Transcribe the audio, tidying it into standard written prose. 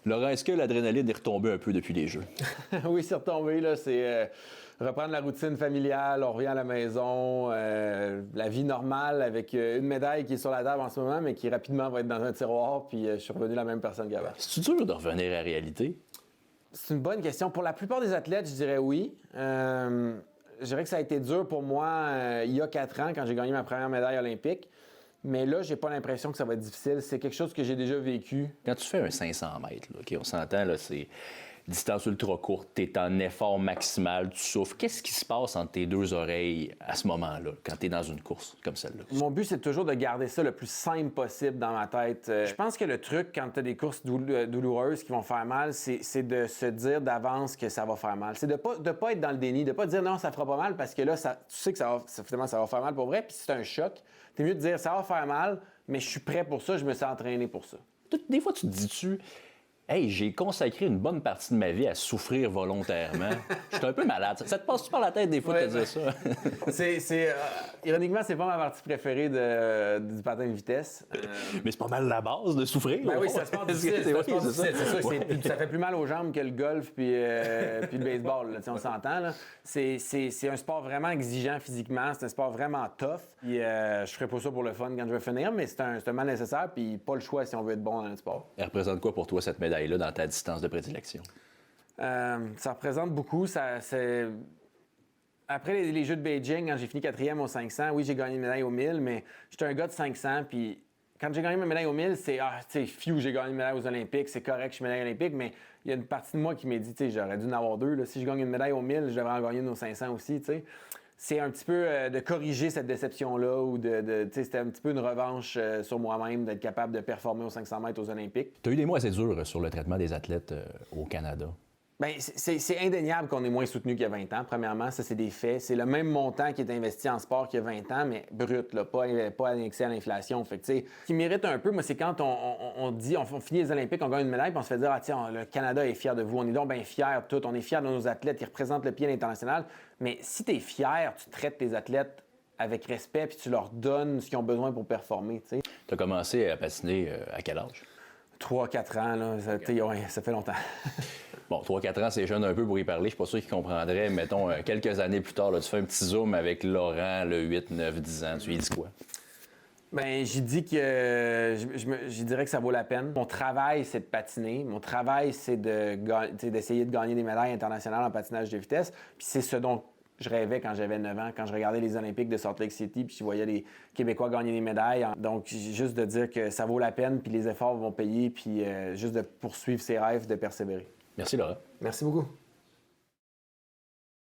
Laurent, est-ce que l'adrénaline est retombée un peu depuis les Jeux? Oui, c'est retombé, là. C'est reprendre la routine familiale, on revient à la maison, la vie normale avec une médaille qui est sur la table en ce moment, mais qui rapidement va être dans un tiroir, puis je suis revenu la même personne qu'avant. C'est dur de revenir à la réalité? C'est une bonne question. Pour la plupart des athlètes, je dirais oui. Je dirais que ça a été dur pour moi il y a 4 ans, quand j'ai gagné ma première médaille olympique. Mais là, j'ai pas l'impression que ça va être difficile. C'est quelque chose que j'ai déjà vécu. Quand tu fais un 500 mètres, là, OK, on s'entend, là, c'est distance ultra courte, tu es en effort maximal, tu souffres. Qu'est-ce qui se passe entre tes deux oreilles à ce moment-là, quand tu es dans une course comme celle-là? Mon but, c'est toujours de garder ça le plus simple possible dans ma tête. Je pense que le truc, quand tu as des courses douloureuses qui vont faire mal, c'est de se dire d'avance que ça va faire mal. C'est de pas être dans le déni, de pas dire non, ça fera pas mal, parce que là, tu sais que finalement, ça va faire mal pour vrai, puis c'est un choc. T'es mieux de dire ça va faire mal, mais je suis prêt pour ça, je me suis entraîné pour ça. Des fois, tu te dis-tu, hey, j'ai consacré une bonne partie de ma vie à souffrir volontairement. Je suis un peu malade. Ça te passe-tu par la tête des fois de te dire ça? Ironiquement, c'est pas ma partie préférée du patin de vitesse. Mais c'est pas mal la base de souffrir. Ben oui, ça se passe difficile. C'est sûr, Ouais. ça fait plus mal aux jambes que le golf puis le baseball. Là, on s'entend. Là. C'est un sport vraiment exigeant physiquement. C'est un sport vraiment tough. Puis, je ferai pas ça pour le fun quand je vais finir, mais c'est un mal nécessaire. Puis pas le choix si on veut être bon dans le sport. Elle représente quoi pour toi, cette médaille-là, dans ta distance de prédilection? Ça représente beaucoup. Après les Jeux de Beijing, quand j'ai fini 4e au 500, oui, j'ai gagné une médaille au 1000, mais j'étais un gars de 500. Puis quand j'ai gagné ma médaille au 1000, c'est j'ai gagné une médaille aux Olympiques, c'est correct, je suis médaille olympique, mais il y a une partie de moi qui m'a dit, j'aurais dû en avoir 2. Là. Si je gagne une médaille au 1000, je devrais en gagner une au 500 aussi. T'sais. C'est un petit peu de corriger cette déception-là ou c'était un petit peu une revanche sur moi-même d'être capable de performer aux 500 mètres aux Olympiques. Tu as eu des mots assez durs sur le traitement des athlètes au Canada. Bien, c'est indéniable qu'on est moins soutenu qu'il y a 20 ans. Premièrement, ça, c'est des faits. C'est le même montant qui est investi en sport qu'il y a 20 ans, mais brut, là, pas annexé à l'inflation. Fait que, ce qui mérite un peu, moi, c'est quand on dit, on finit les Olympiques, on gagne une médaille, puis on se fait dire, le Canada est fier de vous. On est donc bien fiers de tout. On est fiers de nos athlètes qui représentent le pied à l'international. Mais si tu es fier, tu traites tes athlètes avec respect, puis tu leur donnes ce qu'ils ont besoin pour performer. Tu as commencé à patiner à quel âge? 3-4 ans, là, ça fait longtemps. Bon, 3-4 ans, c'est jeune un peu pour y parler. Je suis pas sûr qu'il comprendrait. Mettons, quelques années plus tard, là, tu fais un petit zoom avec Laurent, le 8, 9, 10 ans. Tu lui dis quoi? Bien, j'ai dit que je dirais que ça vaut la peine. Mon travail, c'est de patiner. Mon travail, c'est d'essayer de gagner des médailles internationales en patinage de vitesse. Puis c'est ce dont je rêvais quand j'avais 9 ans, quand je regardais les Olympiques de Salt Lake City, puis je voyais les Québécois gagner des médailles. Donc, juste de dire que ça vaut la peine, puis les efforts vont payer, puis juste de poursuivre ses rêves, de persévérer. Merci, Laurent. Merci beaucoup.